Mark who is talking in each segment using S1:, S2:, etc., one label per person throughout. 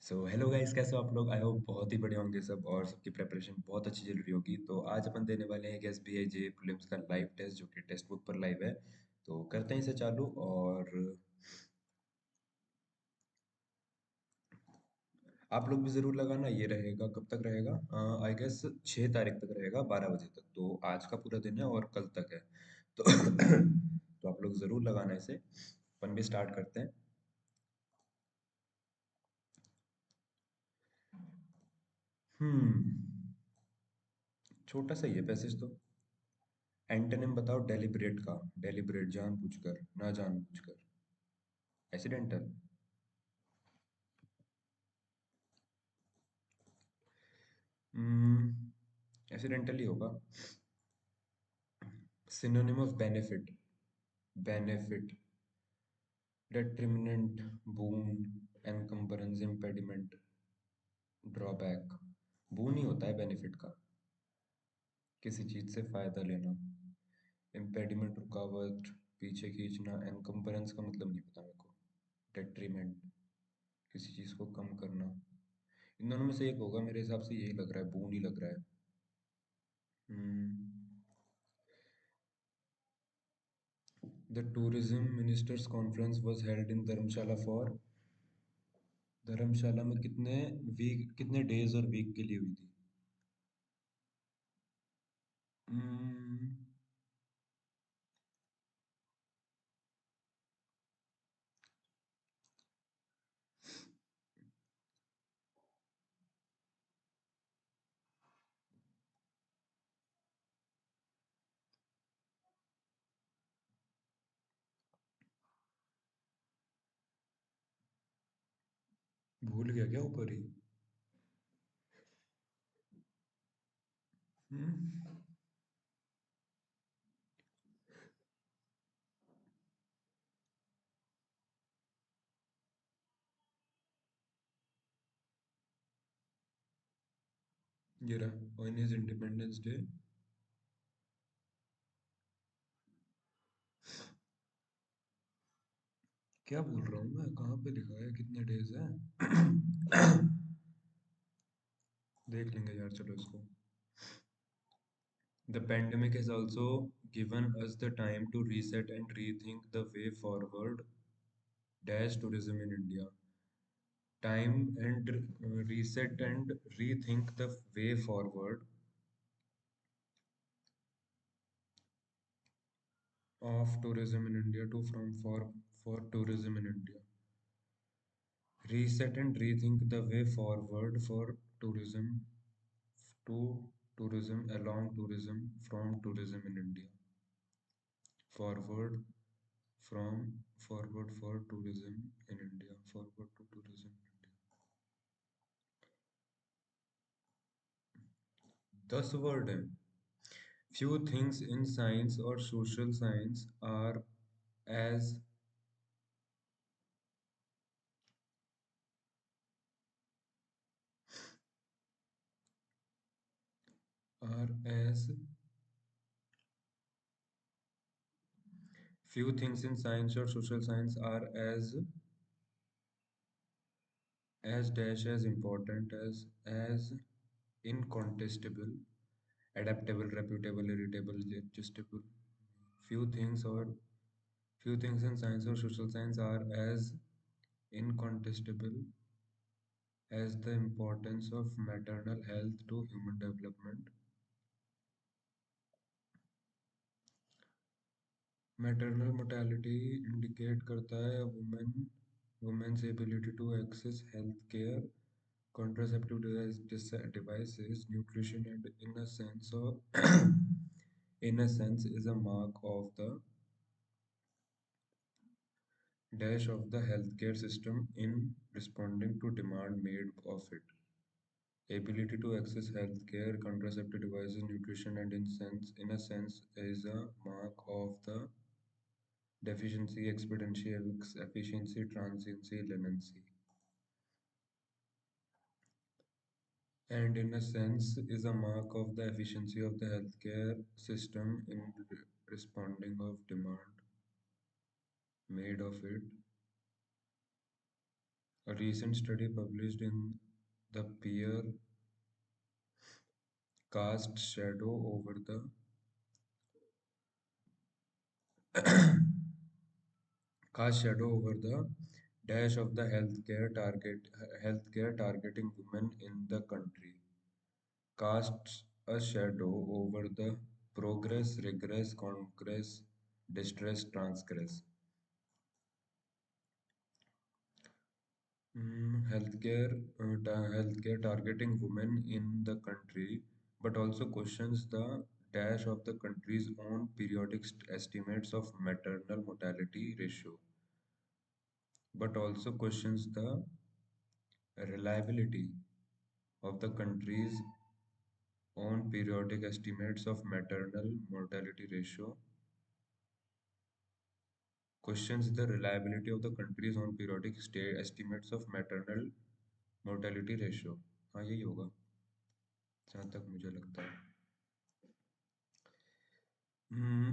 S1: So hello guys, कैसे हो आप लोग? आई होप बहुत ही बढ़िया होंगे सब और सबकी प्रिपरेशन बहुत अच्छी चल रही होगी। तो आज अपन देने वाले हैं एसबीआई जे प्रीलिम्स का लाइव टेस्ट जो कि टेक्स्ट बुक पर लाइव है। तो करते हैं इसे चालू। और आप लोग भी जरूर लगाना। ये रहेगा कब तक रहेगा? आई गेस 6 तारीख तक रहेगा, 12 बजे तक। तो आज का पूरा दिन है और कल तक है। तो तो आप लोग जरूर लगाना इसे। अपन भी स्टार्ट करते हैं। हम्म छोटा सा ही है पैसेज तो। एंटोनिम बताओ डेलिब्रेट का। डेलिब्रेट जानबूझकर, ना जानबूझकर। एक्सीडेंटल। एक्सीडेंटल ही होगा। Synonym of benefit. Benefit. Detriment. Boon. Encumbrance, impediment, drawback. Boon ही होता है बेनिफिट का। किसी चीज से फायदा लेना। इम्पेडिमेंट रुकावट, पीछे खींचना। एनकम्बरेंस का मतलब नहीं पता मेरे को। डेट्रीमेंट, किसी चीज को कम करना। इन दोनों में से एक होगा, मेरे हिसाब से यही लग रहा है, बून ही लग रहा है। हम्म The tourism ministers conference was held in Dharamshala for। धर्मशाला में कितने डेज और वीक के लिए हुई थी? हम्म, भूल गया क्या ऊपर ही? हम्म, ये रहा ऑन हिज इंडिपेंडेंस डे। क्या बोल रहा हूँ मैं? कहाँ पे लिखा है कितने डेज है? देख लेंगे यार, चलो इसको। The pandemic has also given us the time to reset and rethink the way forward dash tourism in India. Time and reset and rethink the way forward of tourism in India to from for tourism in India. Reset and rethink the way forward for tourism to tourism along tourism from tourism in India. Forward forward for tourism in India. Forward to tourism in India. 10 word है। Few things in science or social science as as few things in science or social science are as dash as important as incontestable, adaptable, reputable, irritable, adjustable. Few things or few things in science or social science are as incontestable as the importance of maternal health to human development. Maternal mortality indicate करता है women's ability to access health care, contraceptive devices, nutrition, and in a sense is a mark of the dash of the healthcare system in responding to demand made of it. Ability to access healthcare, contraceptive devices, nutrition, and in a sense is a mark of the deficiency, expediency, efficiency, transiency, leniency. And in a sense is a mark of the efficiency of the healthcare system in responding of demand made of it. A recent study published in the peer cast shadow over the cast shadow over the dash of the healthcare targeting women in the country. Casts a shadow over the progress, regress, congress, distress, transgress. Healthcare targeting women in the country, but also questions the dash of the country's own periodic estimates of maternal mortality ratio, but also questions the reliability of the country's own periodic estimates of maternal mortality ratio, questions the reliability of the country's own periodic state estimates of maternal mortality ratio. हाँ यही होगा जहाँ तक मुझे लगता है. Hmm.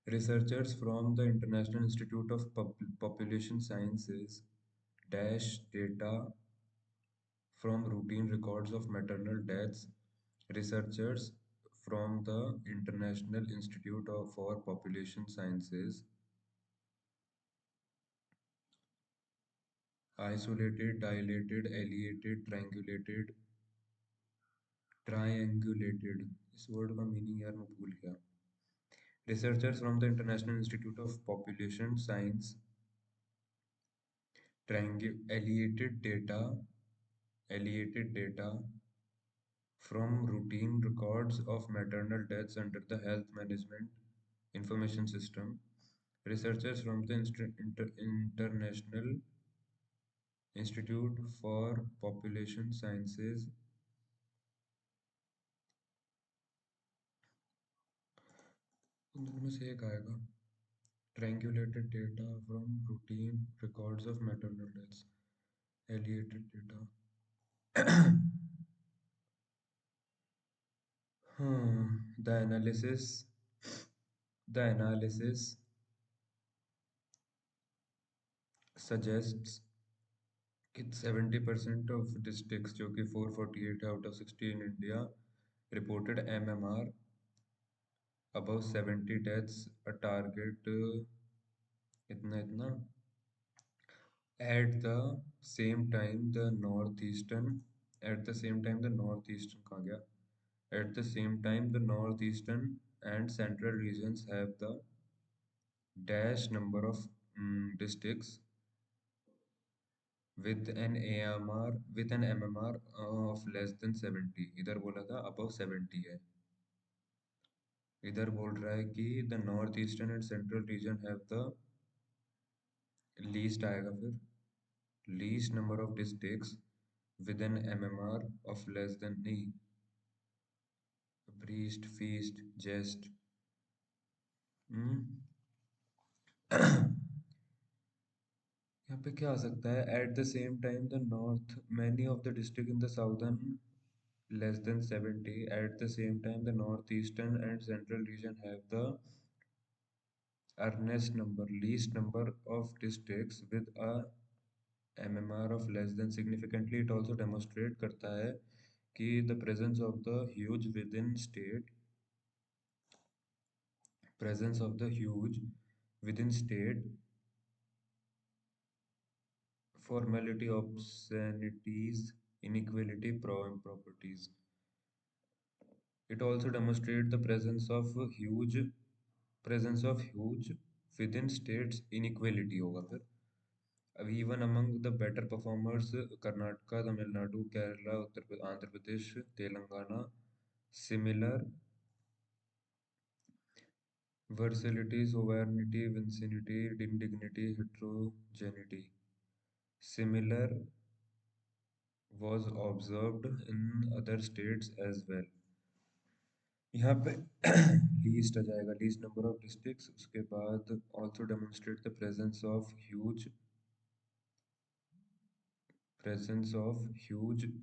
S1: Researchers from the International Institute of Population Sciences dash data from routine records of maternal deaths. Researchers from the International Institute for Population Sciences isolated, dilated, alliated, triangulated. इस word का मीनिंग यार मैं भूल गया. Researchers from the International Institute of Population Science alliated data from routine records of maternal deaths under the Health Management Information System. Researchers from the International Institute for Population Sciences इन दोनों में से एक आएगा. Triangulated data from routine records of maternal deaths. Alliated data. The analysis suggests कि 70% of districts जो कि 448 out of 60 in India reported MMR above 70 deaths, a target इतना इतना. At the same time the northeastern कहाँ गया. At the same time the northeastern and central regions have the dash number of districts with an MMR of less than 70. इधर बोला था above 70 है. इधर बोल रहा है कि the northeastern and central region have the least आएगा फिर least number of districts with an MMR of less than नहीं. Priest, feast, jest. यहाँ पे क्या आ सकता है. At the same time the north many of the district in the southern less than 70. At the same time the northeastern and central region have the least number of districts with a MMR of less than. Significantly it also demonstrate करता है कि the presence of the huge within state formality, obscenities, inequality, improprieties. It also demonstrates the presence of huge within states inequality होगा फिर. Even among the better performers, Karnataka, Tamil Nadu, Kerala, Andhra Pradesh, Telangana, similar versatility, sovereignty, vicinity, indignity, heterogeneity. Similar was observed in other states as well. यहाँ पे least आ जाएगा least number of districts. उसके बाद also demonstrate the presence of huge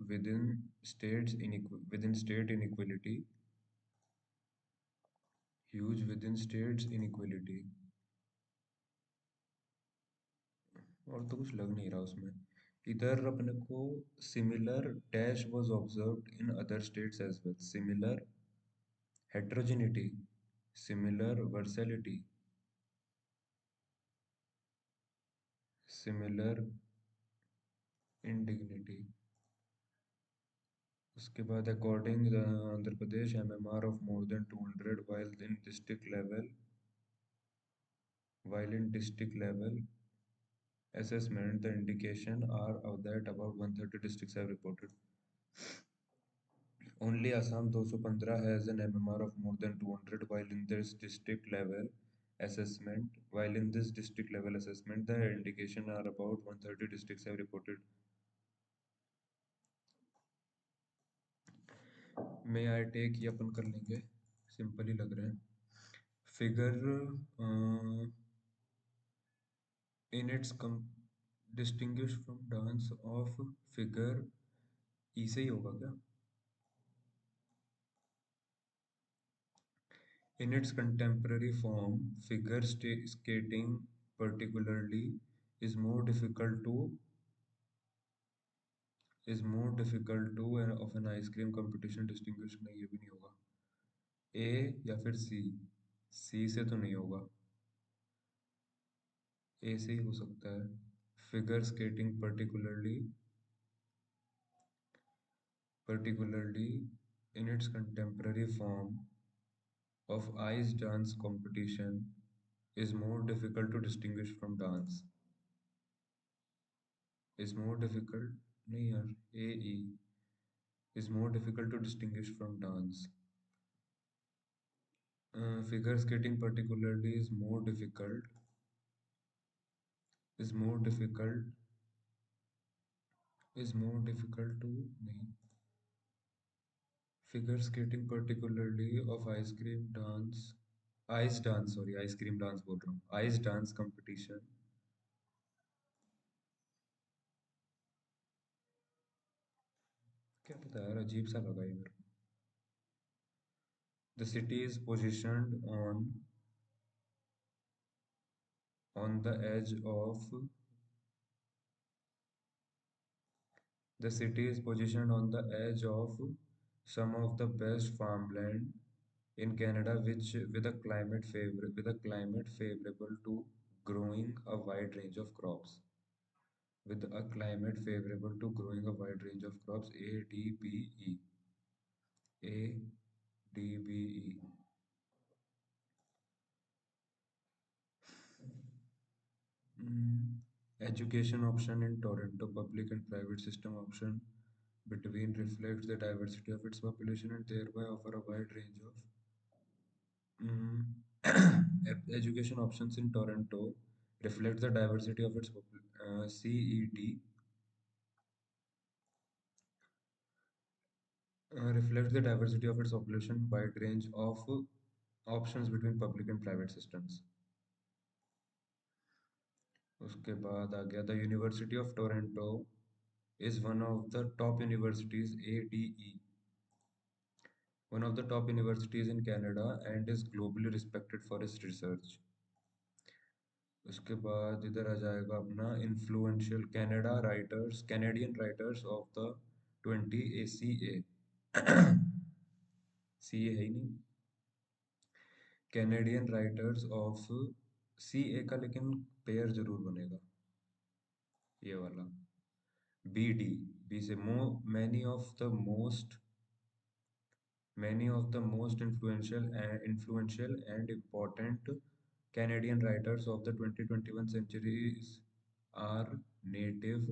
S1: within state inequality. Huge within states inequality. और तो कुछ लग नहीं रहा उसमें। इधर अपने को similar dash was observed in other states as well, similar heterogeneity, similar versatility, similar indignity. उसके बाद according Andhra Pradesh MMR of more than 200 while in district level assessment the indication are of that about 130 districts have reported. Only Assam 215 has an MMR of more than 200 while in this district level assessment the indication are about 130 districts have reported. May I take ये अपन कर लेंगे, simple ही लग रहे हैं. Figure in its distinguished from dance of figure E से ही होगा क्या? In its contemporary form, figure skating particularly is more difficult to of an ice cream competition distinguished. नहीं, ये भी नहीं होगा. A या फिर C से तो नहीं होगा. A से ही हो सकता है. Figure skating particularly in its contemporary form of ice dance competition is more difficult to distinguish from dance. Is more difficult, नहीं यार, AE is more difficult to distinguish from dance. Figure skating particularly is more difficult to नहीं. Figure skating particularly of ice dance, sorry, ice cream dance बोल रहा हूँ, ice dance competition. क्या पता यार, अजीब सा लगा ये मेरे को. The city is positioned on the edge of The city is positioned on the edge of some of the best farmland in Canada, which with a climate favorable to growing a wide range of crops. With a climate favorable to growing a wide range of crops, ADBE. Mm. Education option in Toronto, public and private system option between reflects the diversity of its population and thereby offer a wide range of education options in Toronto reflects the diversity of its CET reflects the diversity of its population, wide range of options between public and private systems. उसके बाद आ गया the university of Toronto is one of the top universities in Canada and is globally respected for its research. उसके बाद इधर आ जाएगा अपना influential Canadian writers of the 20 ACA. CA है ही नहीं. कैनेडियन राइटर्स ऑफ CA का लेकिन पेयर जरूर बनेगा ये वाला. BD, B से many of the most influential and important Canadian writers of the 2021 centuries are native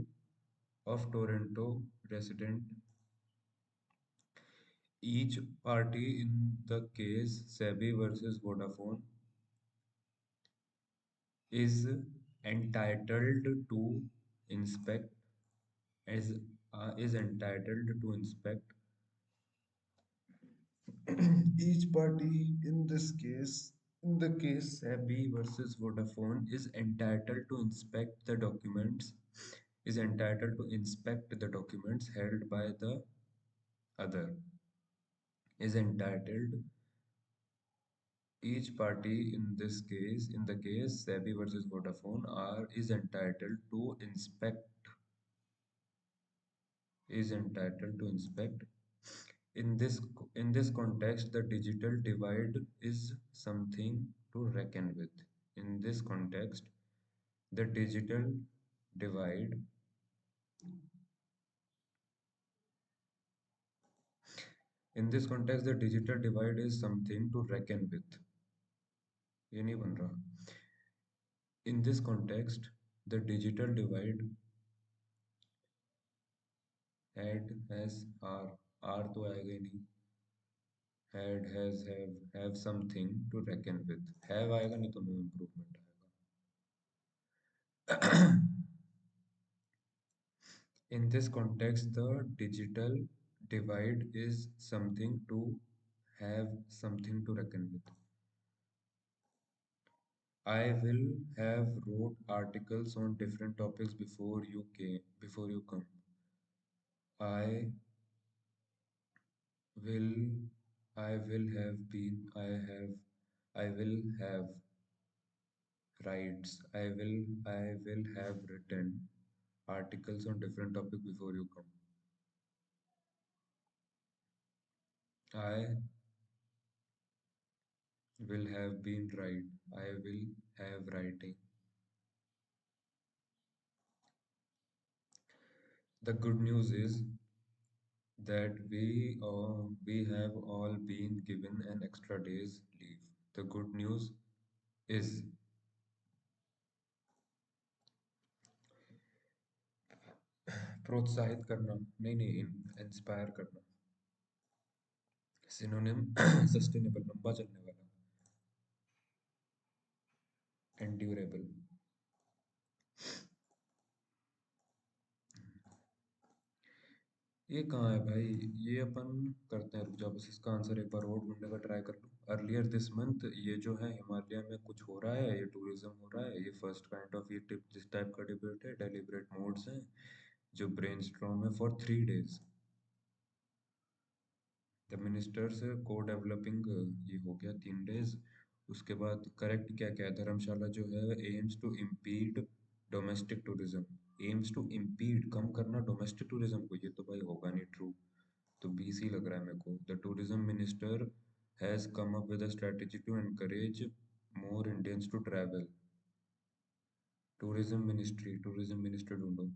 S1: of Toronto resident. Each party, in the case SEBI versus Vodafone, is entitled to inspect is entitled to inspect each party in the case SEBI versus Vodafone is entitled to inspect the documents held by the other is entitled Each party in the case SEBI versus Vodafone, are is entitled to inspect. In this context, the digital divide is something to reckon with. In this context, the digital divide in this context the digital divide is something to reckon with. ये नहीं बन रहा. In this context, the digital divide had has are तो आएगा ही नहीं. Had has have something to reckon with. Have आएगा नहीं तो no improvement आएगा. In this context, the digital divide is something to have something to reckon with. I will have wrote articles on different topics before you come. I will I will have been I will have writes I will have written articles on different topics before you come. I will have been right. I will have writing. The good news is that we have all been given an extra day's leave. The good news is प्रोत्साहित करना, नहीं नहीं, inspire करना. Synonym sustainable, लंबा चलने वाला. एंड्यूरेबल. ये कहाँ है भाई? ये अपन करते हैं, रुक जा, बस इसका आंसर एक बार और ढूंढने का ट्राई कर लो. अर्लियर दिस मंथ ये जो है हिमालय में कुछ हो रहा है, ये टूरिज्म हो रहा है, ये फर्स्ट काइंड ऑफ ये टिप जिस टाइप का डिबेट है, डेलिब्रेट मोड्स हैं जो ब्रेनस्टॉर्म है फॉर 3 days. द मिनिस्टर्स को डेवलपिंग, ये हो गया 3 days. उसके बाद करेक्ट क्या क्या है? धर्मशाला जो है aims to impede domestic tourism. Aims to impede, कम करना डोमेस्टिक टूरिज्म को, ये तो भाई होगा नहीं ट्रू. तो बीसी लग रहा है मेरे को. The tourism minister has come up with a strategy to encourage more Indians to travel. Tourism minister ढूंढो.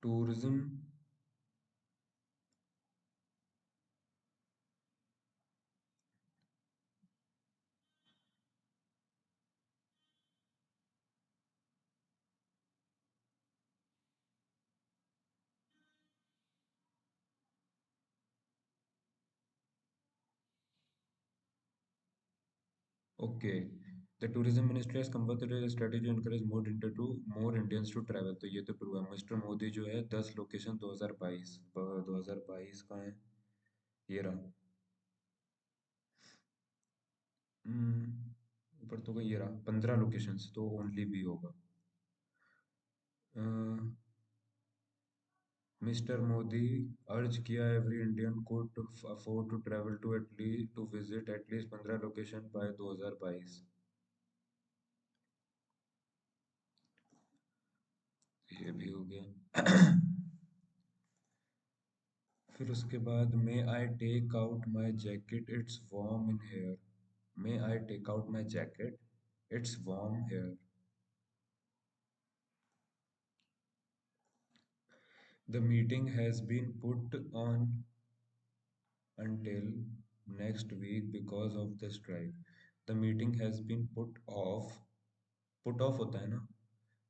S1: Tourism. Okay. The tourism ministry has come up with a strategy to encourage more Indians to travel. तो ये तो true है. Mister Modi जो है 10 location 2022, 2022 का है. ये रहा. ऊपर तो कोई ये रहा 15 लोकेशंस, तो ओनली बी होगा. मिस्टर मोदी अर्ज किया एवरी इंडियन को to afford to travel to visit at least 15 location by 2022. ये भी हो गया. फिर उसके बाद may I take out my jacket it's warm in here. May I take out my jacket it's warm here. The meeting has been put on until next week because of the strike. The meeting has been put off होता है ना,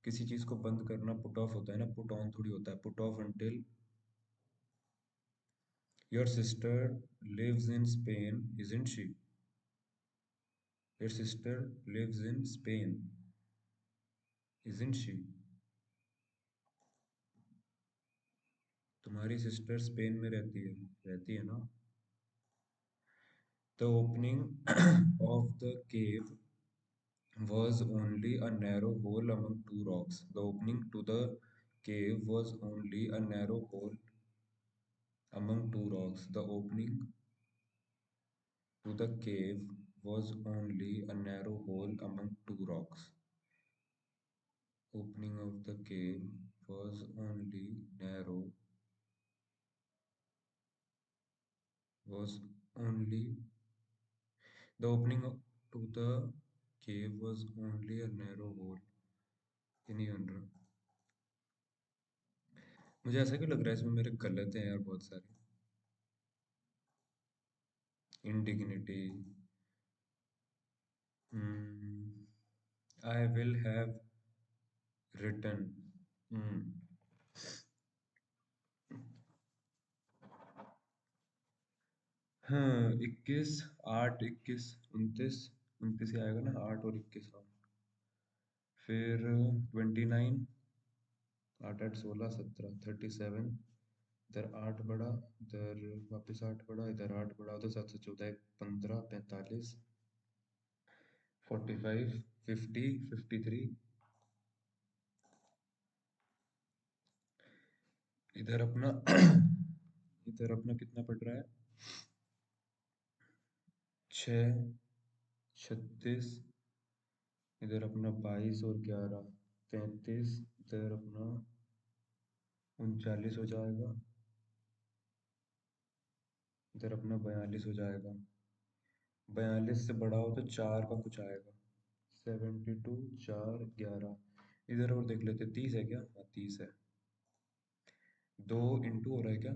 S1: किसी चीज को बंद करना put off होता है ना, पुट ऑन थोड़ी होता है. Put off until. Your sister lives in Spain, isn't she? Your sister lives in Spain, isn't she? तुम्हारी सिस्टर स्पेन में रहती है ना. The opening of the cave was only a narrow hole among two rocks. The opening to the cave was only a narrow hole among two rocks. The opening to the cave was only a narrow hole among two rocks. Opening of the cave was only narrow was only the opening to the cave was only a narrow hole. ये नहीं बन रहा। मुझे ऐसा क्यों लग रहा है इसमें मेरे गलत हैं यार बहुत सारे। Indignity. I will have written. हाँ 21 8 21 29 29 ही आएगा ना 8 और 21 हाँ। फिर 29 8 8 16 17 37 इधर 8 बढ़ा इधर वापस 8 बढ़ा इधर 8 बढ़ा उधर 7 से 14 15 45 45 50 53 इधर अपना इधर अपना कितना पड़ रहा है 6 36 इधर अपना 22 और 11 33 इधर अपना 39 हो जाएगा इधर अपना 42 हो जाएगा 42 से बड़ा हो तो 4 का कुछ आएगा 72 4 11 इधर और देख लेते 30 है क्या हाँ 30 है 2 इंटू हो रहा है क्या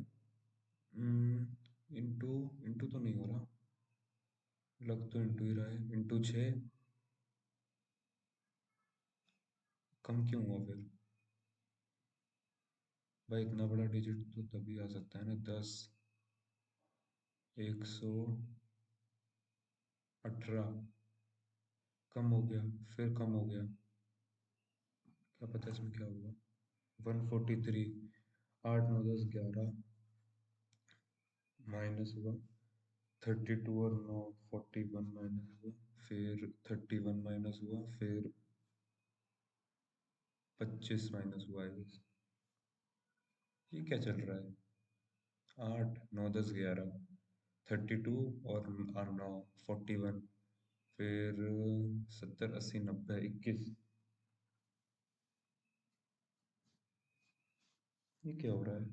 S1: इंटू इंटू तो नहीं हो रहा लग तो इंटू ही रहा है इंटू 6 कम क्यों हुआ फिर भाई इतना बड़ा डिजिट तो तभी आ सकता है ना 10 118 कम हो गया फिर कम हो गया क्या पता इसमें क्या हुआ 143 8 9 10 11 माइनस हुआ 32 और 9 41 माइनस हुआ फिर 31 माइनस हुआ फिर 25 माइनस हुआ है ये क्या चल रहा है 8 9 10 11 32 और 9 41 फिर 70 80 90 21 ये क्या हो रहा है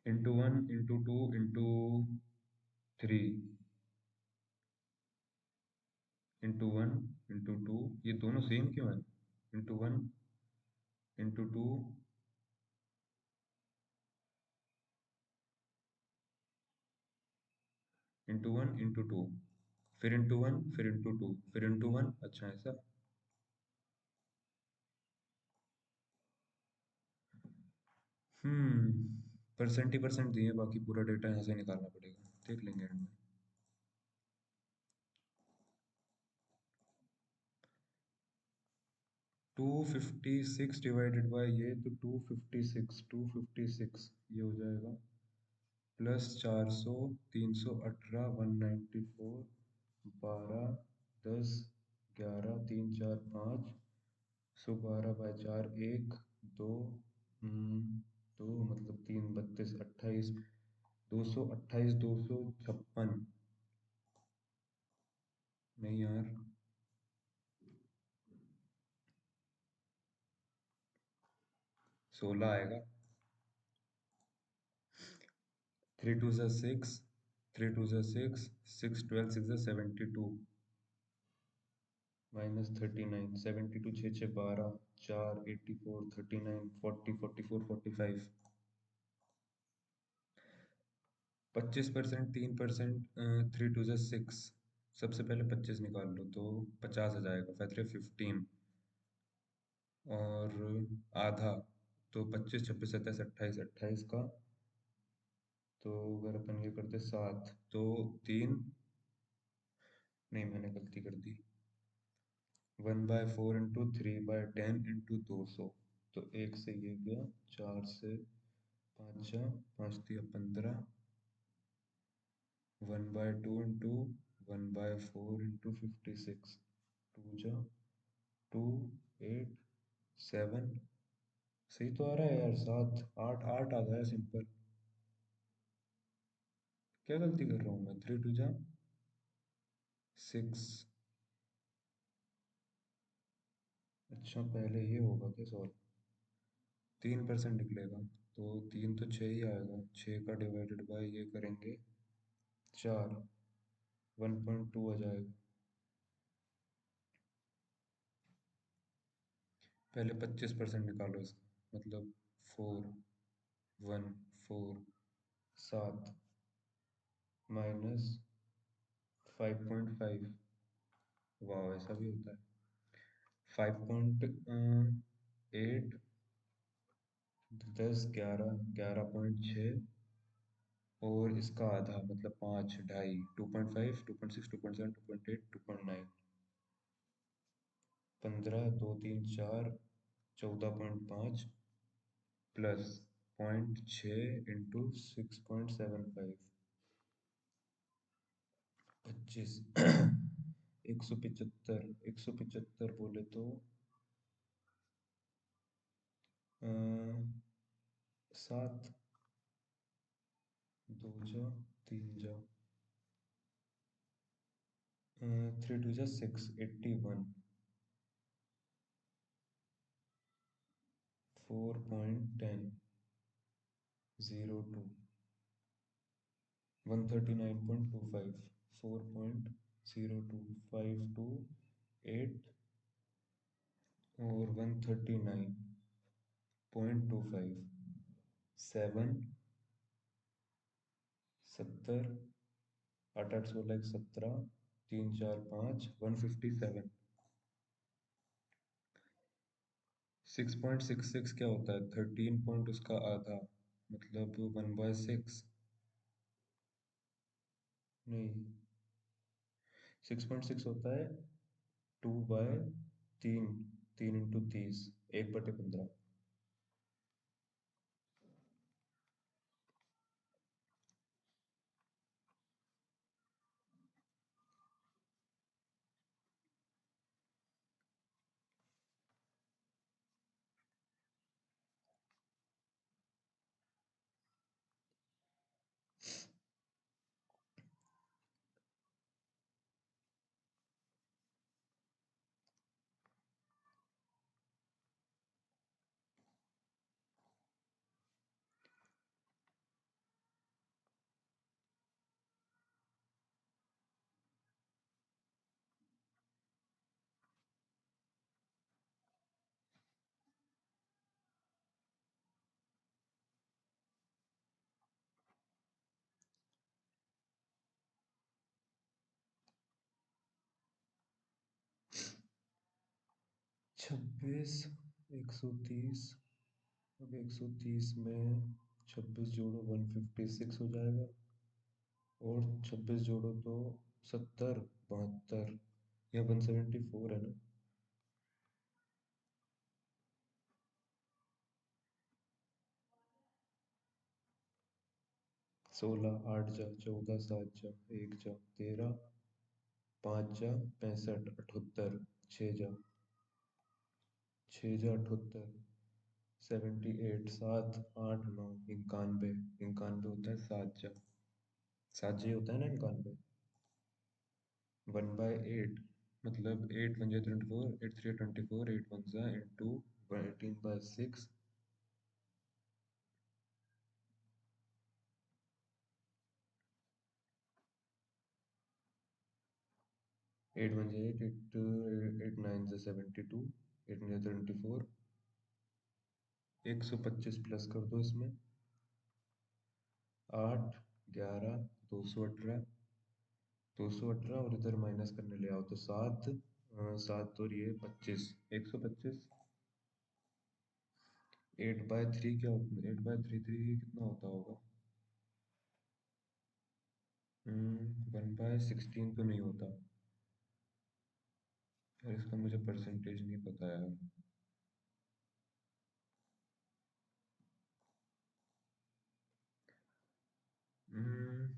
S1: into 1 into 2 into 3 into 1 into 2 ये दोनों सेम क्यों है इंटू 1 इंटू 2 इंटू 1 इंटू 2 फिर इंटू 1 फिर इंटू 2 फिर इंटू 1 अच्छा ऐसा परसेंट ही परसेंट दिए बाकी पूरा डेटा यहाँ से निकालना पड़ेगा देख लेंगे एंड में 256 डिवाइडेड बाय ये तो 256 ये हो जाएगा प्लस 400 318 194 12 10 11 3 4 5 112 बाय 4 1 2 2 मतलब 3 32 28 228 256 नहीं यार 16 आएगा 3 2 ज़ा 6 3 2 ज़ा 6 6 12 6 ज़ा 72 माइनस 39 72 6 6 12 4 84 39 40 44 45 25% 3% 3 2 ज़ा 6 सबसे पहले 25 निकाल लो तो 50 आ जाएगा 15 और आधा तो 25 26 27 28 28 का तो अगर अपन ये करते 7 तो 3 नहीं मैंने गलती कर दी 1/4 इंटू 3/10 इंटू 200 तो एक से ये गया 4 से 5 जा 5 दिया 15 1/2 इंटू 1/4 इंटू 56 2 जा 2 8 7 सही तो आ रहा है यार, 7 8 8 आ गया सिंपल। क्या गलती कर रहा हूँ मैं? 3 2 जा 6। अच्छा पहले ये होगा क्या सॉल्व? 3% निकलेगा, तो 3 तो 6 ही आएगा। 6 का डिवाइडेड बाय ये करेंगे 4, 1.2 आ जाएगा। पहले 25% निकालो इसका, मतलब 4 1 4 7 -5.5। वाह, ऐसा भी होता है। 5.8, 10 11 11.6, और इसका आधा मतलब 5 ढाई, 2.5 2.6 2.7 2.8 2.9। 15 2 3 4, 14.5 प्लस 0.6 इंटू 6.75, 25। 175, 175 बोले तो 7, 2 जा 3 जा, 3 2 जा 6, 81, 4.10, 02, 139.25, 4.0252 8, और 139.25, 7, 70, 8 8 16 17, 3 4 5, 157। 6.66 क्या होता है? 13 पॉइंट उसका आधा, मतलब 1/6। नहीं, 6.6 होता है 2/3, 3 × 30, 1/15। 26, 130। अब 130 में 26 जोड़ो 156 हो जाएगा, और 26 जोड़ो तो 70, 72, या 174 है ना। 16 8 जा 14 7 जा 1 जा 13, 5 जा 65 78, 6 जा 78, 78, 7 8 9 91, 91 होता है 7 जा, 7 जी होता है ना 91। 1/8, मतलब 8 1 जा 24, 8 3 24, 8 1 जा इंटू 18/6। 8 1 जा 8, 8 9 जा 72, 8 9 जा 24। 125 प्लस कर दो इसमें, 8 11 218, और इधर माइनस करने ले आओ तो 7, 7 और ये 25, 125। 8/3 क्या होता है? 8/3 कितना होता होगा? 1/16 तो नहीं होता, और इसका मुझे परसेंटेज नहीं पता है। हम्म,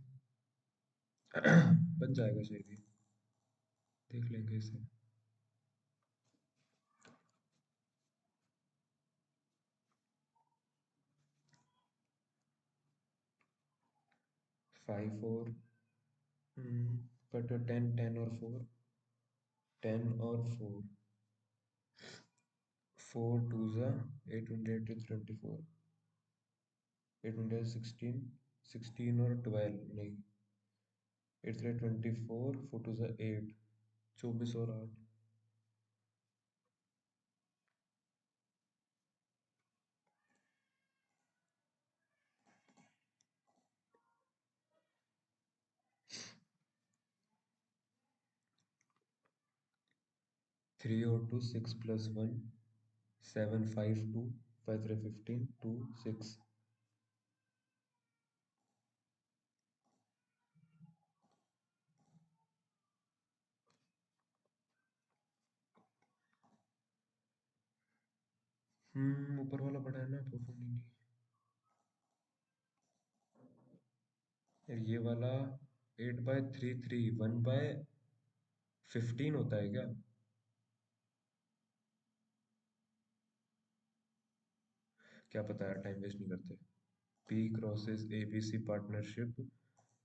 S1: बन जाएगा शायद ही, देख लेंगे इसे। फाइव और बट 10 और 4 4 2 ज़ा 8 × 8 = 24 8 × 16 16 और 12 नहीं 8 × 24 4 2 ज़ा 8 24 और 8 3 और 2 6 + 1 7 5 2 5 3 15 2 6 ऊपर वाला बड़ा है ना 4 नहीं यार ये वाला 8/3 1/15 होता है क्या? क्या पता यार, टाइम वेस्ट नहीं करते। P crosses ABC partnership.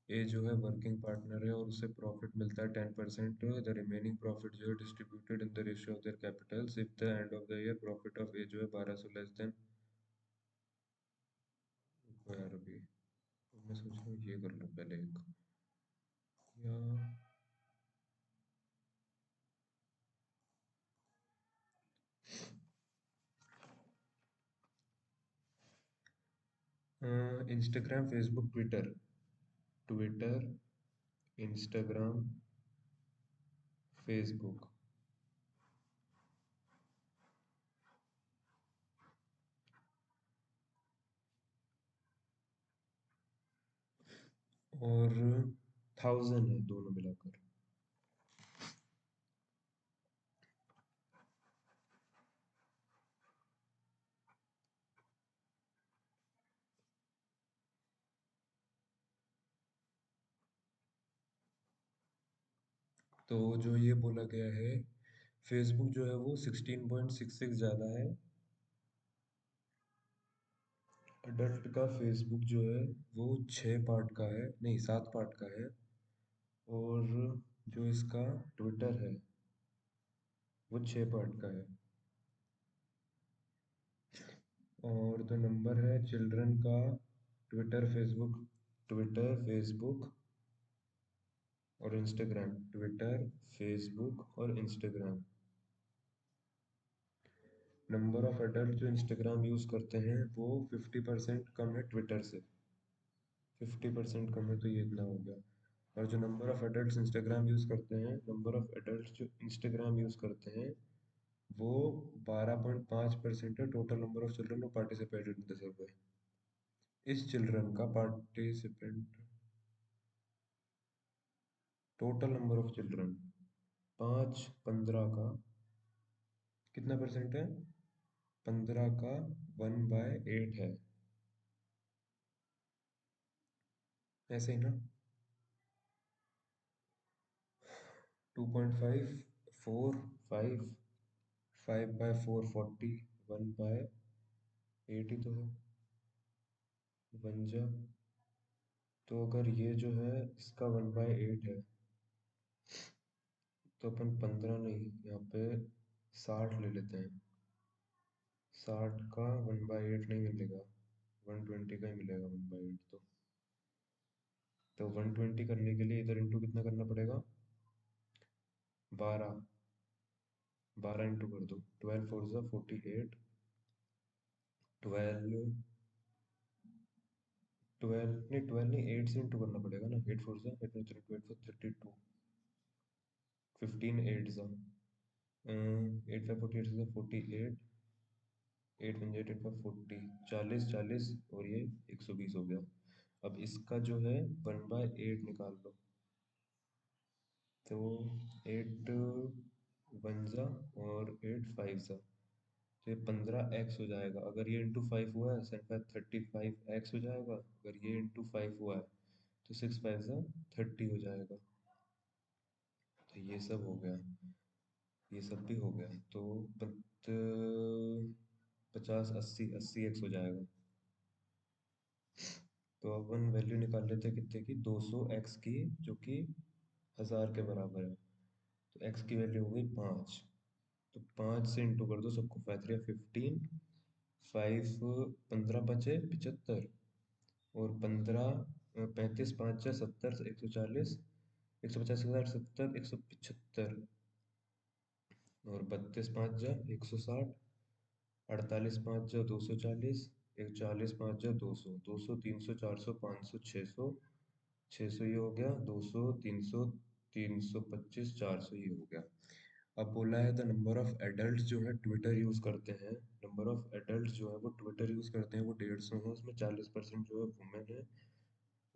S1: A जो है वर्किंग पार्टनर है और उसे प्रॉफिट मिलता है 10%। द रिमेनिंग प्रॉफिट जो है distributed in the ratio of their capitals. If the end of the year profit of A जो है 1200 लेस देन। यार अभी मैं सोच रहा हूँ ये कर लूँ पहले एक या Instagram Facebook Twitter Twitter Instagram Facebook और 1000 है दोनों मिलाकर। तो जो ये बोला गया है फेसबुक जो है वो 16.66 ज़्यादा है। अडल्ट का फेसबुक जो है वो 6 पार्ट का है, नहीं 7 पार्ट का है। और जो इसका ट्विटर है वो 6 पार्ट का है। और जो नंबर है चिल्ड्रन का ट्विटर फेसबुक और इंस्टाग्राम ट्विटर फेसबुक और इंस्टाग्राम। नंबर ऑफ एडल्ट जो इंस्टाग्राम यूज़ करते हैं वो 50% कम है ट्विटर से। 50% कम है तो ये इतना हो गया। और जो number of adult Instagram use करते हैं नंबर ऑफ एडल्ट जो इंस्टाग्राम यूज़ करते हैं वो 12.5% है total number of children who participated in the survey. इस चिल्ड्रन का participant total number of children 5 15 का कितना परसेंट है? 15 का 1/8 है। ऐसे ही ना। 2.5 4 5 5/4 40 1/8 ही तो है। बन जा। तो अगर ये जो है इसका 1/8 है तो अपन 15 नहीं यहाँ पे 60 ले लेते हैं। 60 का 1/8 नहीं मिलेगा, 120 का ही मिलेगा 1/8 तो 120 करने के लिए इधर इंटू कितना करना पड़ेगा? 12 12 इंटू कर दो 12 4 ज़ा 48 12 12 नहीं 12 नहीं 8 से इंटू करना पड़ेगा ना 8 4 ज़ा 8 3 8 4 32 15 8 ज़ा 8 5 48 ज़ा 48 8 1 8 8 5 40 40 40 और ये 120 हो गया। अब इसका जो है 1/8 निकाल लो तो 8 1 ज़ा और 8 5 ज़ा तो ये 15x हो जाएगा। अगर ये इंटू 5 हुआ है 35x हो जाएगा। अगर ये इंटू 5 हुआ है तो 6 5 ज़ा 30 हो जाएगा। तो ये सब हो गया, ये सब भी हो गया तो 50 80 80x हो जाएगा। तो अपन वैल्यू निकाल लेते हैं कितने की, 200 x की, जो कि 1000 के बराबर है। तो x की वैल्यू हो गई 5। तो 5 से इंटू कर दो सबको, 5 3 15, 15 बचे 75, और 15 35 5 जा 70, 140, 150 70, 175, और 32 5 जा 160, 48 5 जा 240, 140 5 जा 200, 200 300 400 500 600, 600 ये हो गया, 200 300 325 400 ये हो गया। अब बोला है द नंबर ऑफ एडल्ट जो है ट्विटर यूज करते हैं, नंबर ऑफ एडल्ट जो है वो ट्विटर यूज करते हैं वो 150 है, उसमें 40% जो है वुमेन है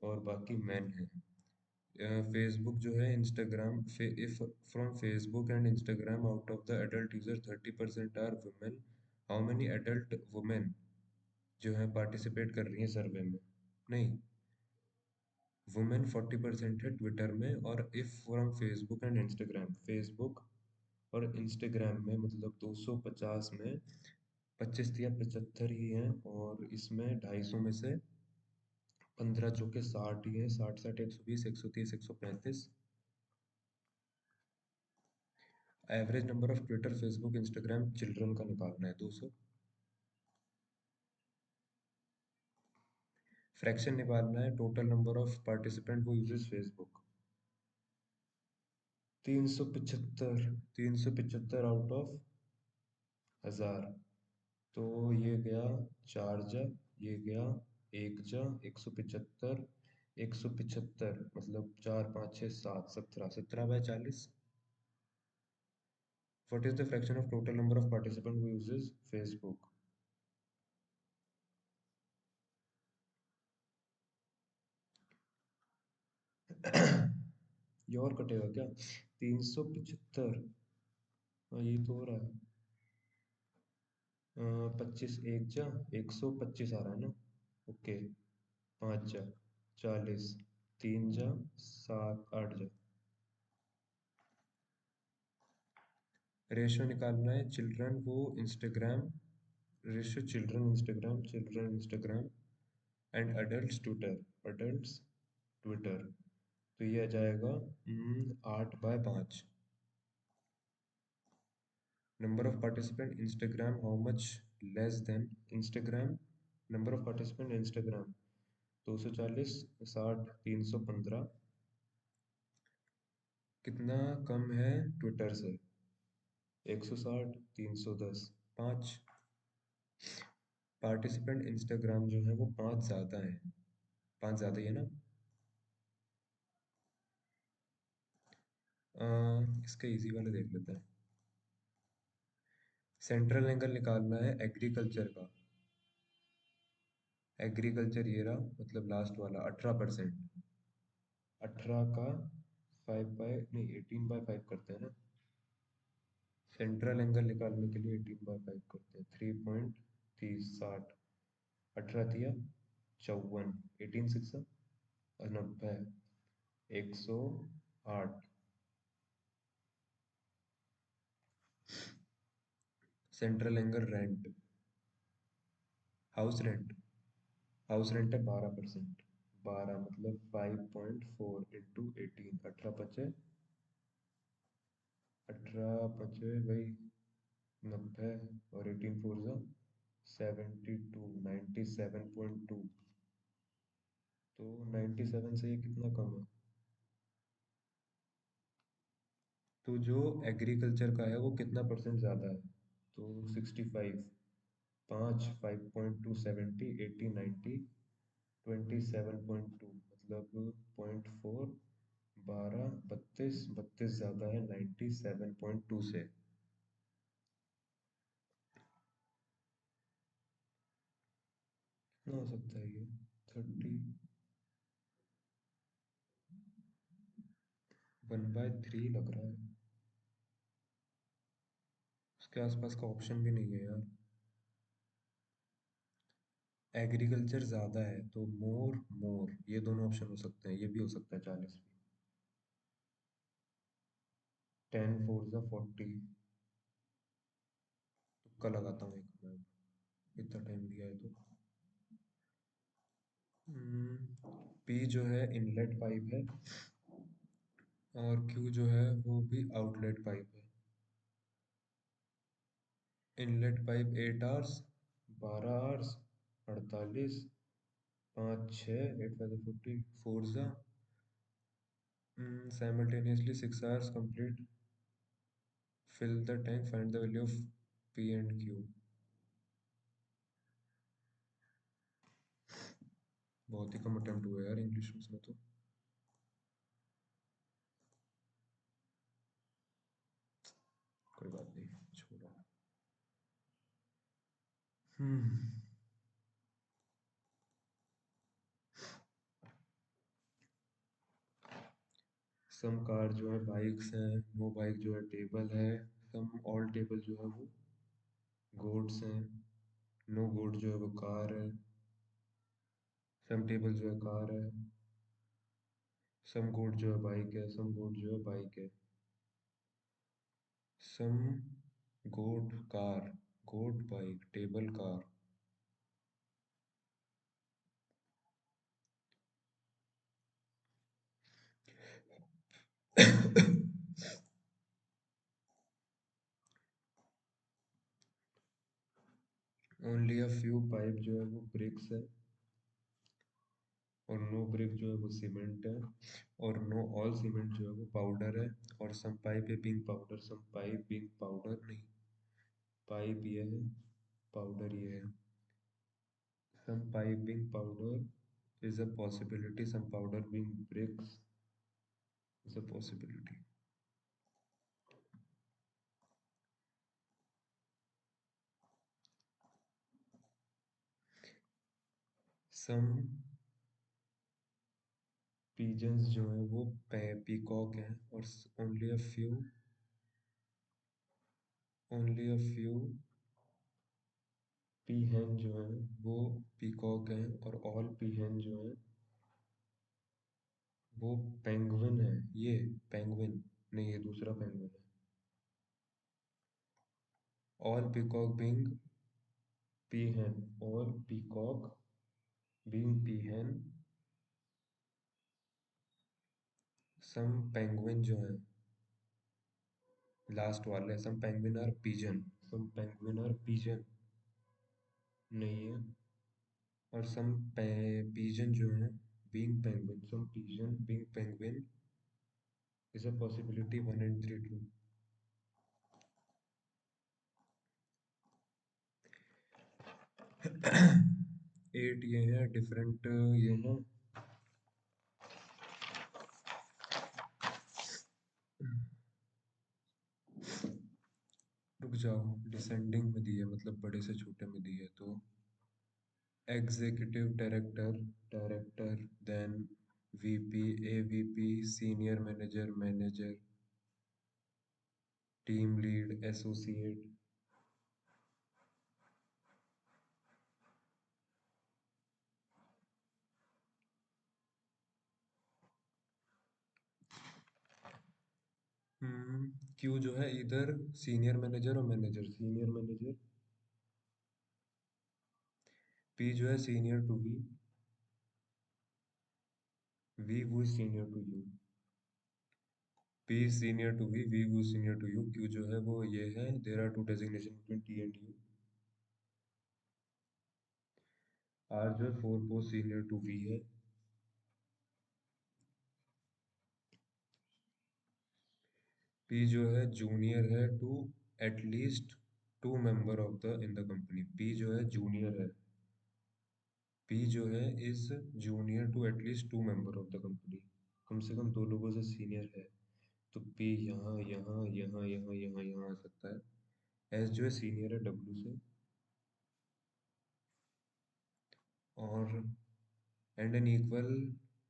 S1: और बाकी मैन है। फेसबुक जो है, Instagram, if from Facebook and Instagram out of the adult user 30% are women, how many adult women जो है पार्टिसिपेट कर रही है सर्वे में? नहीं, वुमेन 40% है ट्विटर में, और if from Facebook and Instagram, Facebook और इंस्टाग्राम में मतलब 250 में 25 या 75 ही हैं, और इसमें 250 में से 15 चौके 60 ही हैं, 60 60 120 130 135। Average number of Twitter Facebook Instagram children का निकालना है 200। फ्रैक्शन निकालना है टोटल नंबर ऑफ पार्टिसिपेंट वो यूजेस फेसबुक। 375, 375 out of 1000। तो ये गया 4 जा, ये गया 1 जा, 175, 175 मतलब 4 5 6 7 17, 17/40। What is the fraction of total number of participant who uses Facebook? ये और कटेगा क्या? 375, हाँ ये तो हो रहा है। 25 1 जा 125 आ रहा है ना? ओके। 5 जा 40, 3 जा 7 8 जा। रेशियो निकालना है चिल्ड्रन वो Instagram, ratio children Instagram and adult Twitter, adult Twitter. तो ये आ जाएगा 8/5। Number of participant Instagram how much less than Instagram, number of participant Instagram 240 60 315, कितना कम है ट्विटर से? 160 310, 5। पार्टिसिपेंट इंस्टाग्राम जो है वो 5 ज़्यादा है, 5 ज़्यादा ही है ना? इसका इजी वाला देख लेते हैं। सेंट्रल एंगल निकालना है एग्रीकल्चर का, एग्रीकल्चर ये रहा, मतलब लास्ट वाला 18%। 18 का 5 बाय नहीं 18/5 करते हैं ना, सेंट्रल एंगल निकालने के लिए 18/5 करते हैं, 3.30 60, 18 दिया 54, 18 6 90, 108। Central angle rent, house rent, house rent है 12%, 12 मतलब 5.4 इंटू 18, 18 18 वही 90, और 18 4 72, 97.2। तो 97 से ये कितना कम है? तो जो एग्रीकल्चर का है वो कितना परसेंट ज़्यादा है? तो 65, 5 5.2 70 80 90 27.2 मतलब 0.4, 12 32, 32 ज़्यादा है 97.2 से। कितना हो सकता है ये? 30, 1/3 लग रहा है। उसके आसपास का ऑप्शन भी नहीं है यार। एग्रीकल्चर ज़्यादा है तो मोर मोर, ये दोनों ऑप्शन हो सकते हैं, ये भी हो सकता है 40 भी। 10 4 40। तुक्का लगाता हूँ एक मैं, इतना टाइम दिया है तो। पी जो है इनलेट पाइप है और क्यू जो है वो भी आउटलेट पाइप है। इनलेट पाइप 8 आवर्स, 12 आवर्स, 48, 5 6, 8 5 40, 4 ज़ा simultaneously 6 hours complete, fill the tank, find the value of P and Q। बहुत ही कम अटेम्प्ट हुआ यार इंग्लिश में तो। कोई बात नहीं, छोड़ो। हम्म सम कार जो है बाइक्स हैं, नो बाइक जो है टेबल है, सम ऑल टेबल जो है वो गोड्स हैं, नो गोड जो है वो कार है, सम टेबल जो है कार है, सम गोड जो है बाइक है, सम गोड जो है बाइक है, सम गोड कार, गोड bike, table car. Only a few pipe जो है वो ब्रिक्स है और नो ब्रिक जो है वो सीमेंट है और नो ऑल सीमेंट जो है वो पाउडर है और सम पाइप है being powder, some pipe being powder नहीं, पाइप ये है, पाउडर ये है। Some pipe being powder is a possibility, some powder being bricks is a possibility। some pigeons जो है वो पीकॉक हैं और only a few पीहन जो है वो पीकॉक हैं और ऑल पीहन जो है वो पेंगुइन है। ये पेंगुइन नहीं, ये दूसरा पेंगुइन है। All peacock being peahen, all peacock being peahen, some penguin जो है लास्ट वाले, some penguin are pigeon, some penguin are pigeon नहीं है, और सम पिजन जो है being penguin, some pigeon being penguin is a possibility, 1 and 3 true. 8 ये है डिफरेंट, ये है रुक जाओ, डिसेंडिंग में दी है मतलब बड़े से छोटे में दी है तो executive director, director, then VP, AVP, senior manager, manager, team lead, associate. Q जो है इधर सीनियर मैनेजर और मैनेजर, सीनियर मैनेजर। पी जो है सीनियर टू वी वो senior to U. P senior to V वो सीनियर टू यू। क्यू जो है वो ये है, there are two designation between T and U. R जो है four post senior to V है। पी जो है जूनियर है to at least 2 member of the in the company. P जो है जूनियर है, पी जो है is junior to at least 2 member of the company, कम से कम 2 लोगों से सीनियर है। तो पी यहाँ यहाँ यहाँ यहाँ यहाँ यहाँ आ सकता है। एस जो है सीनियर है डब्ल्यू से, और and N equal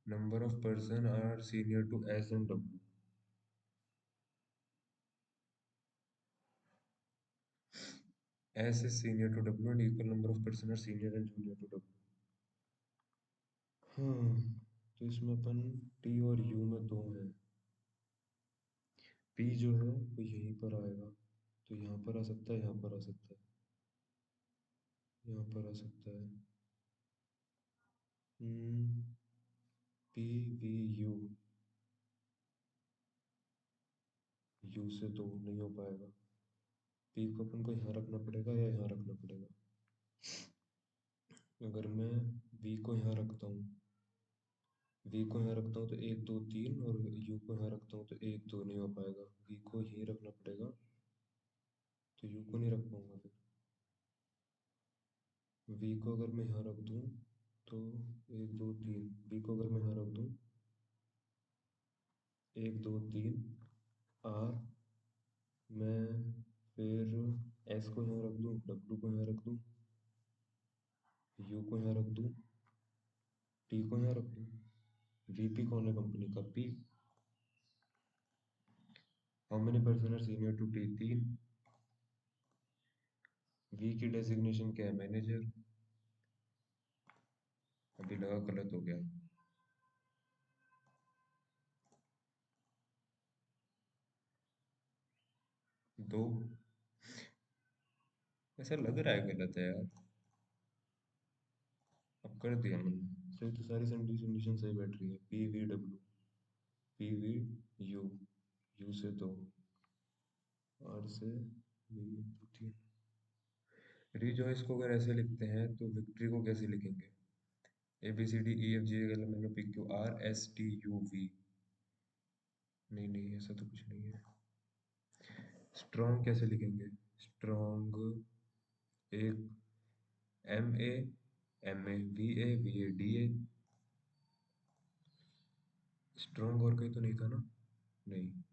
S1: number of person are senior to S and W. S is senior to W and equal number of person are senior and junior to W. हाँ, तो इसमें अपन T और you में दो हैं। P जो है वो यहीं पर आएगा, तो यहाँ पर आ सकता है, यहाँ पर आ सकता है, यहाँ पर आ सकता है। पी वी यू, यू से तो नहीं हो पाएगा। पी को अपन को यहाँ रखना पड़ेगा या यहाँ रखना पड़ेगा। अगर मैं वी को यहाँ रखता हूँ, वी को यहाँ रखता हूँ तो एक दो तीन, और यू को यहाँ रखता हूँ तो एक दो, नहीं हो पाएगा। वी को यहीं रखना पड़ेगा, तो यू को नहीं रख पाऊंगा फिर। वी को अगर मैं यहाँ रख दूँ तो एक दो तीन, वी को अगर मैं यहाँ रख दूँ एक दो तीन, आर, मैं फिर एस को यहाँ रख दूँ, डब्ल्यू को यहाँ रख दूँ, यू को यहाँ रख दूँ, टी को यहाँ रख दूँ। वीपी कौन है कंपनी का? P. How many person are senior to T? तीन। वी की डेजिग्नेशन क्या है? मैनेजर। अभी लगा गलत हो गया। दो। ऐसा लग रहा है गलत है यार। अब कर दिया मैंने सही, तो सारी कंडीशन सही बैठ रही है। P V W, P V you, you से दो, आर से वी, दो तीन। रिजॉइस को अगर ऐसे लिखते हैं तो विक्ट्री को कैसे लिखेंगे? A B C D E F G L M N O P Q R S T U V. नहीं नहीं, ऐसा तो कुछ नहीं है। स्ट्रॉन्ग कैसे लिखेंगे? स्ट्रॉन्ग, एक M A V A V A D A. Strong और कहीं तो नहीं था ना? नहीं।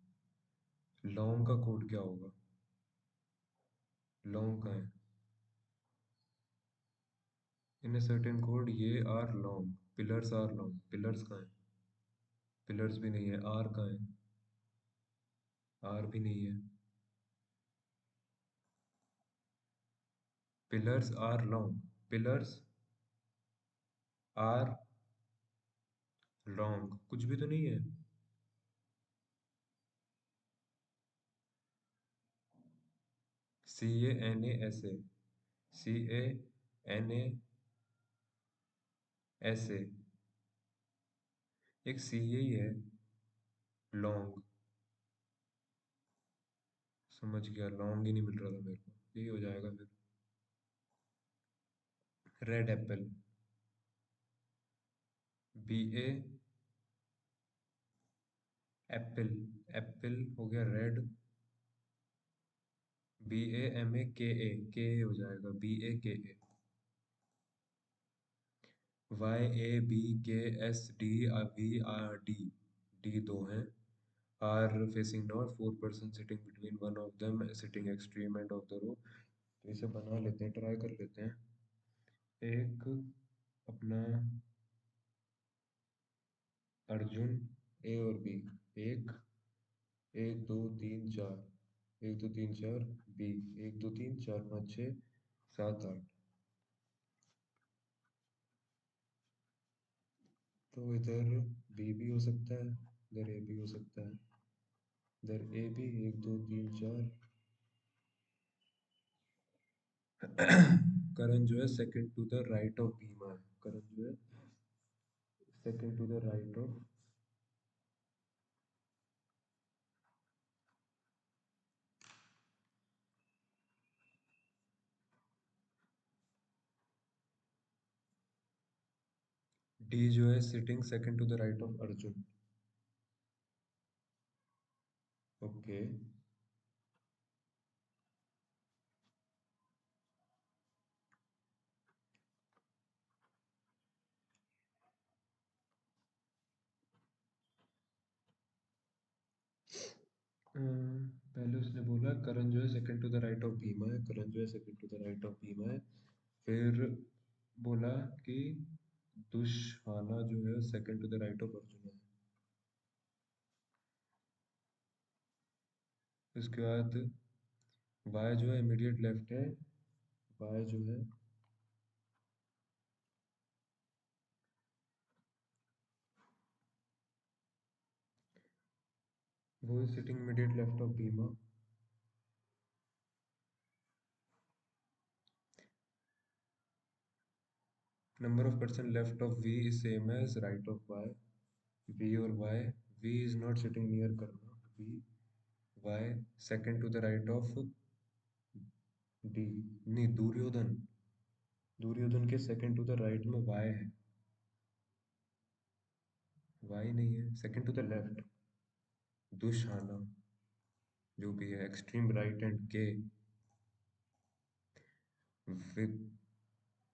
S1: लॉन्ग का कोड क्या होगा? लॉन्ग का है इन सर्टेन कोड, ये are long, pillars are long. Pillars का है? पिलर्स भी नहीं है। आर का है? आर भी नहीं है। Pillars are long, pillars are long, कुछ भी तो नहीं है। C A N A S A, C A N A S A, एक सी ए ही है लॉन्ग। समझ गया, लॉन्ग ही नहीं मिल रहा था मेरे को, यही हो जाएगा फिर। Red apple, B A, apple, apple हो गया red. B A M A K A, K A हो जाएगा, B A K A. Y A B K S D V R D, D दो हैं। R facing north, four person sitting between, one of them sitting extreme end of the row. तो इसे बना लेते हैं, try कर लेते हैं। एक अपना अर्जुन, ए और बी, एक, एक दो तीन चार, एक दो तीन चार, बी, एक दो तीन चार पाँच छः सात आठ। तो इधर बी भी हो सकता है, इधर ए भी हो सकता है, इधर ए भी, एक दो तीन चार। करण जो है second to the right of Bhima है। करण जो है second to the right of, D जो है sitting second to the right of Arjun. Okay. पहले उसने बोला करण जो है second to the right of Bhima है, करण जो है second to the right of Bhima है। फिर बोला कि दुशाना जो है second to the right of Arjun है। उसके बाद वाई जो है इमीडिएट लेफ्ट है, वाई जो है वो is sitting immediate left of Bhima. Number of percent left of V is same as right of Y, V और Y, V is not sitting near Karna, V Y second to the right of D, नहीं दुर्योधन, दुर्योधन के second to the right में Y है, Y नहीं है, second to the left Dushala, जो भी है एक्सट्रीम राइट एंड के,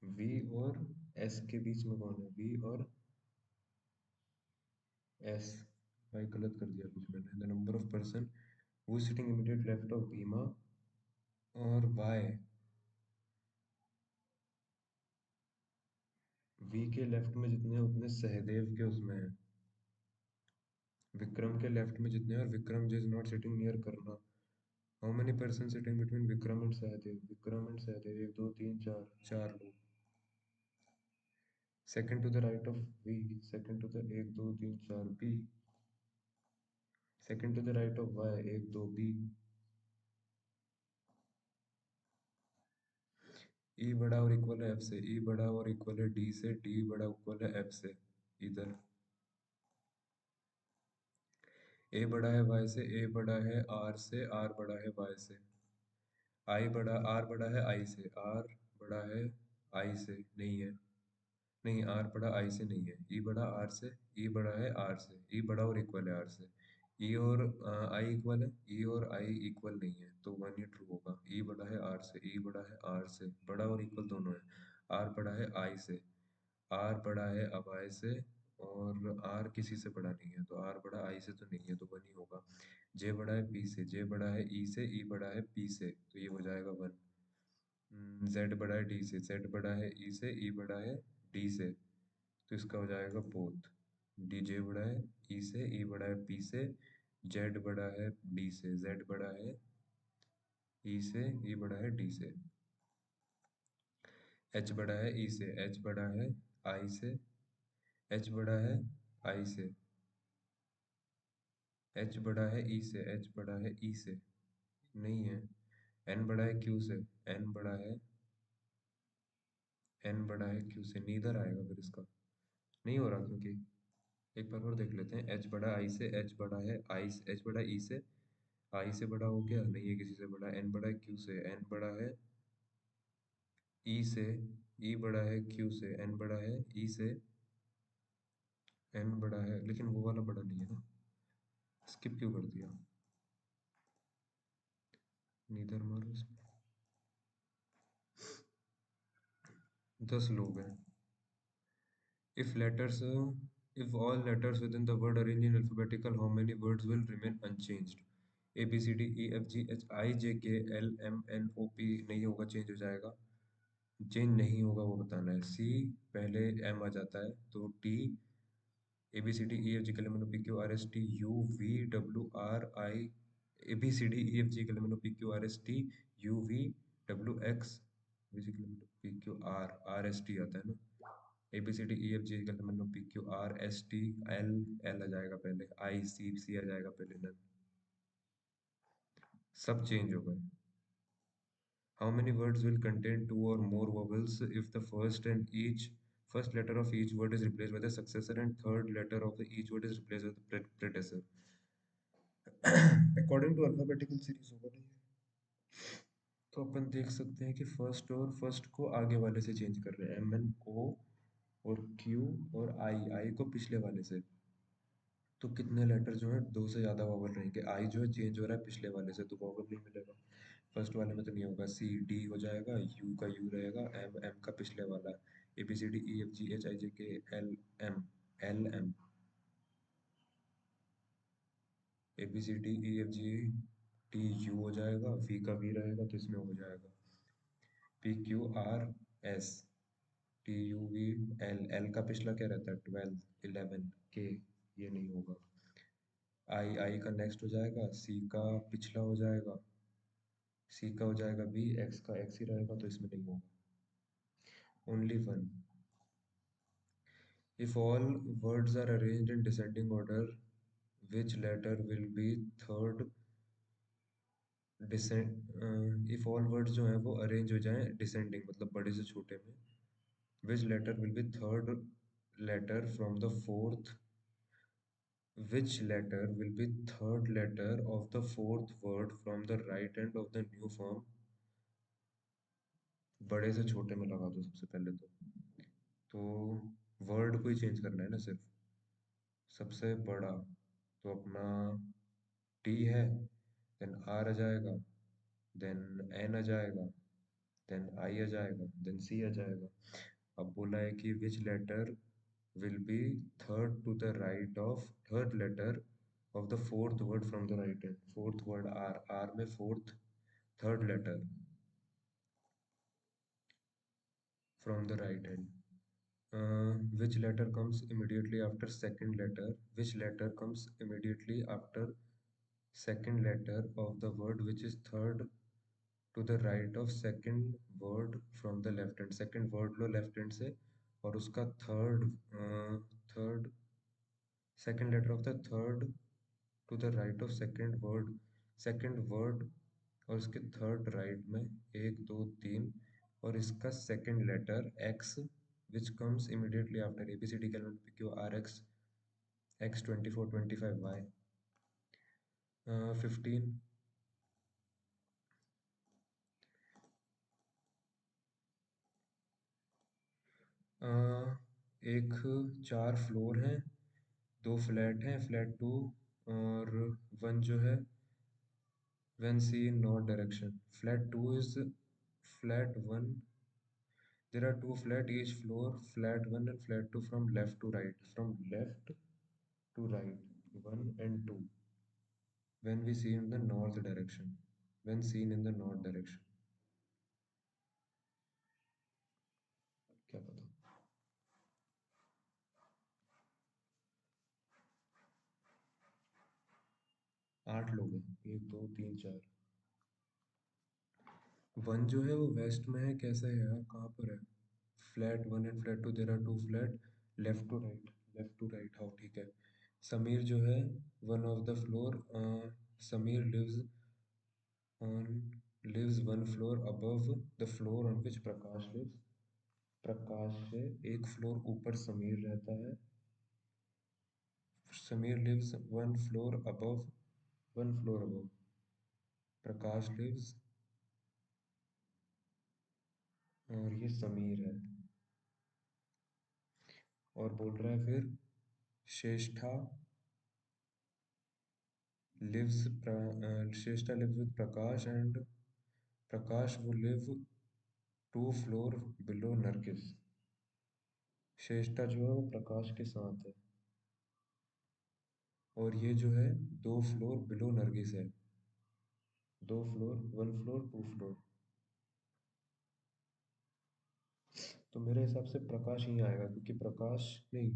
S1: वी और एस के बीच में कौन है, वी और एस, भाई गलत कर दिया कुछ मैंने, the number of person who sitting immediate left of Bhima और वाई, वी के लेफ्ट में जितने हैं उतने सहदेव के उसमें है, विक्रम के लेफ्ट में जितने हैं, और Vikram is not sitting near Karna, how many person sitting between Vikram and Sahdev, Vikram and Sahdev एक दो तीन चार, चार लोग, second to the right of V, second to the एक दो तीन चार B, second to the right of Y एक दो बी, ई बड़ा और इक्वल है एफ से, ई बड़ा और इक्वल है डी से, डी बड़ा इक्वल है एफ से, इधर ए बड़ा है वाई से, ए बड़ा है आर से, आर बड़ा है वाई से, आई बड़ा, आर बड़ा है आई से, आर बड़ा है आई से नहीं है, नहीं आर बड़ा आई से नहीं है, ई बड़ा आर से, ई बड़ा है आर से, ई बड़ा और इक्वल है आर से, ई और आई इक्वल है, ई और आई इक्वल नहीं है तो वन ही ट्रू होगा, ई बड़ा है आर से, ई बड़ा है आर से, बड़ा और इक्वल दोनों है, आर बड़ा है आई से, आर बड़ा है अब आई से, और आर किसी से बड़ा नहीं है तो आर बड़ा आई से तो नहीं है तो वन ही होगा, जे बड़ा है पी से, जे बड़ा है ई से, ई बड़ा है पी से तो ये हो जाएगा वन, जेड बड़ा है डी से, जेड बड़ा है ई से, ई बड़ा है डी से तो इसका हो जाएगा बोथ, डी जे बड़ा है ई से, ई बड़ा है पी से, जेड बड़ा है डी से, जेड बड़ा है ई से, ई बड़ा है डी से, एच बड़ा है ई से, एच बड़ा है आई से, एच बड़ा है आई से, एच बड़ा है ई से, एच बड़ा है ई से नहीं है, एन बड़ा है क्यू से, एन बड़ा है, एन बड़ा है क्यू से, नीदर आएगा फिर इसका, नहीं हो रहा क्योंकि, एक बार और देख लेते हैं, एच बड़ा आई से, एच बड़ा है आई से, एच बड़ा ई से, आई से बड़ा हो गया नहीं है किसी से बड़ा, एन बड़ा है क्यू से, एन बड़ा है ई से, ई बड़ा है क्यू से, एन बड़ा है ई से, एन बड़ा है लेकिन वो वाला बड़ा नहीं है ना, स्किप क्यों कर दिया, नीदर मारो इसमें, 10 लोग हैं, if letters if all letters within the word arranged in alphabetical, how many words will remain unchanged, A B C D E F G H I J K L M N O P नहीं होगा, change हो जाएगा, change नहीं होगा वो बताना है, सी पहले एम आ जाता है तो T, A B C D E F G K L M N O P Q R S T U V W R I, A B C D E F G K L M N O P Q R S T U V W X, P Q R R S T आता है ना, A B C D E F G का मतलब P Q R S T L, L आ जाएगा पहले, आई सी सी आ जाएगा पहले, none, सब चेंज हो गए, how many words will contain two और more vowels if the first letter of each word is replaced by the successor and third letter of the each word is replaced with the predecessor, according to alphabetical series होगा नहीं है? तो अपन देख सकते हैं कि first और first को आगे वाले से चेंज कर रहे हैं, एम एन ओ और क्यू और आई, आई को पिछले वाले से, तो कितने लेटर जो है दो से ज्यादा वॉवल रहेंगे, आई जो है चेंज हो रहा है पिछले वाले से तो वॉवल नहीं मिलेगा, फर्स्ट वाले में तो नहीं होगा, सी डी हो जाएगा, यू का यू रहेगा, एम एम का पिछले वाला, A B C D E F G H I J K L M, L M, A B C D E F G T U हो जाएगा, वी का वी रहेगा तो इसमें हो जाएगा P Q R S T U V L, L का पिछला क्या रहता है 12 11 के, ये नहीं होगा, आई, आई का नेक्स्ट हो जाएगा, सी का पिछला हो जाएगा, सी का हो जाएगा बी, एक्स का एक्स ही रहेगा तो इसमें नहीं होगा, only one, if all words are arranged in descending order which letter will be third descend, if all words जो हैं वो अरेंज हो जाएं डिसेंडिंग मतलब बड़े से छोटे में, Which letter will be third letter from the fourth? Which letter will be third letter of the fourth word from the right end of the new form? बड़े से छोटे में लगा दो सबसे पहले तो वर्ड को ही चेंज करना है ना सिर्फ। सबसे बड़ा तो अपना टी है, देन आर आ जाएगा, देन एन आ जाएगा, देन आई आ जाएगा, देन सी आ जाएगा। अब बोला है कि विच letter will be third letter of the fourth word from the right hand. Fourth word R में fourth third letter from the right hand. Which letter comes immediately after second letter? Which letter comes immediately after second letter of the word which is third to the right of second word from the left hand? Second word low left hand से और उसका third second letter of the third to the right of second word और इसके third right में एक दो तीन और इसका second letter X which comes immediately after A B C D calculate P Q R X X 24 25 Y 15 एक चार फ्लोर हैं, दो फ्लैट हैं, फ्लैट टू और वन जो है when see in north direction. Flat 2 is flat 1. There are two flat each floor, flat 1 and flat 2 from left to right. From left to right, 1 and 2. When we see in the north direction. When seen in the north direction. क्या पता? 8 लोग हैं, 1 2 3 4। One जो है वो waste में है, कैसा है यार, कहाँ पर है? Flat 1 and flat 2, there are two flat left to right, left to right, हाँ ठीक है। समीर जो है one of the floor, Sameer on lives one floor above the floor on which Prakash lives. Prakash से एक फ्लोर ऊपर समीर रहता है। Sameer lives one floor above प्रकाश lives और ये समीर है। और बोल रहा है फिर श्रेष्ठा श्रेष्ठा lives with प्रकाश and प्रकाश वो live 2 floor below नरगिस। श्रेष्ठा जो है वो प्रकाश के साथ है और ये जो है 2 फ्लोर बिलो नरगिस है। 2 फ्लोर 1 फ्लोर 2 फ्लोर। तो मेरे हिसाब से प्रकाश ही आएगा क्योंकि प्रकाश नहीं,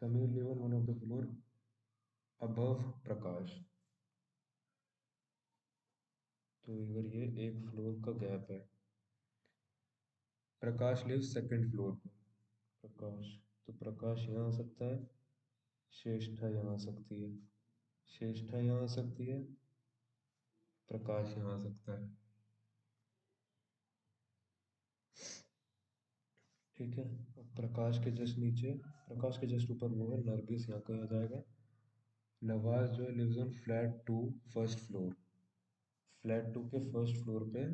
S1: Sameer level one of the floor above Prakash, तो इधर ये एक फ्लोर का गैप है। प्रकाश लिव सेकंड फ्लोर पर। प्रकाश, तो प्रकाश यहाँ आ सकता है, श्रेष्ठा यहाँ आ सकती है, श्रेष्ठा यहाँ आ सकती है, प्रकाश यहाँ आ सकता है। ठीक है। अब प्रकाश के जस्ट नीचे, प्रकाश के जस्ट ऊपर वो है नरगिस, यहाँ कहीं आ जाएगा। नवाज जो है lives on flat 2 first floor. Flat 2 के फर्स्ट फ्लोर पे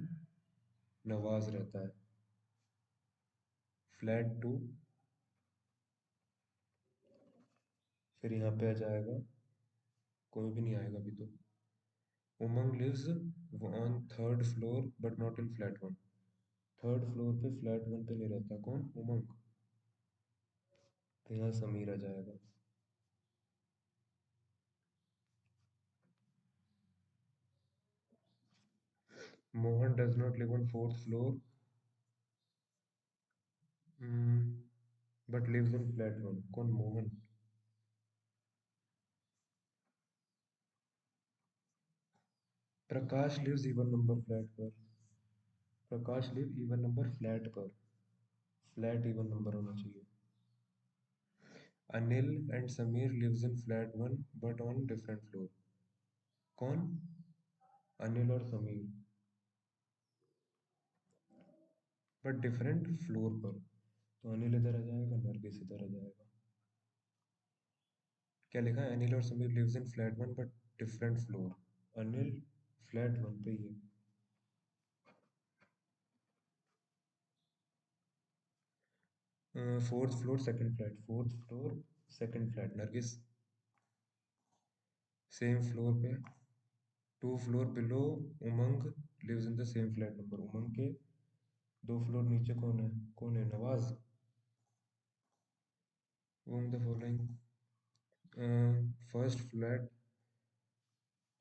S1: नवाज रहता है। फ्लैट 2 फिर यहाँ पे आ जाएगा, कोई भी नहीं आएगा अभी तो। Umang lives on third floor but not in flat 1। Third floor पे फ्लैट 1 पे नहीं रहता, कौन? उमंग। तो यहाँ समीर आ जाएगा। Mohan does not live on fourth floor but lives in flat 1। कौन? Mohan. Prakash lives even number flat पर। Prakash live even number flat पर, फ्लैट इवन नंबर होना चाहिए। Anil and Sameer lives in flat 1 but on different floor. कौन? अनिल और समीर, बट डिफरेंट फ्लोर पर। तो अनिल इधर आ जाएगा, नरगिस इधर आ जाएगा। क्या लिखा है? अनिल और Sameer lives in flat one but different floor. Anil flat one पे ही है। Fourth floor second flat, fourth floor second flat. Nargis same floor पे, two floor below. Umang lives in the same flat number. Umang के दो फ्लोर नीचे कौन है? कौन है? Nawaz. whom the following first flat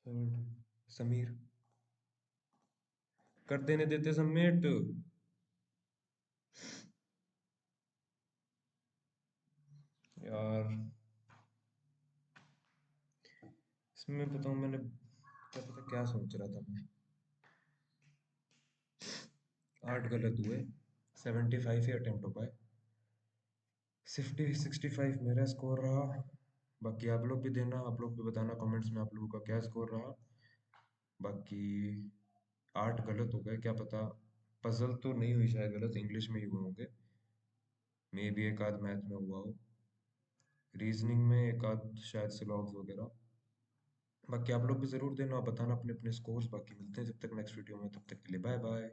S1: third Sameer. कर देने देते सबमिट। यार इसमें बताऊं, मैंने क्या पता क्या सोच रहा था मैं। 8 गलत हुए, 75 ही अटेम्प्ट हो पाए। 65 मेरा स्कोर रहा। बाकी आप लोग भी देना, आप लोग भी बताना कमेंट्स में आप लोगों का क्या स्कोर रहा। बाकी 8 गलत हो गए, क्या पता। पजल तो नहीं हुई शायद गलत, इंग्लिश में ही हुए होंगे। मे भी एक आध मैथ में हुआ हो, रीजनिंग में एक आध शायद से लॉग्स वगैरह। बाकी आप लोग भी जरूर देना, बताना अपने अपने स्कोर्स। बाकी मिलते हैं जब तक नेक्स्ट वीडियो में, तब तक के लिए बाय बाय।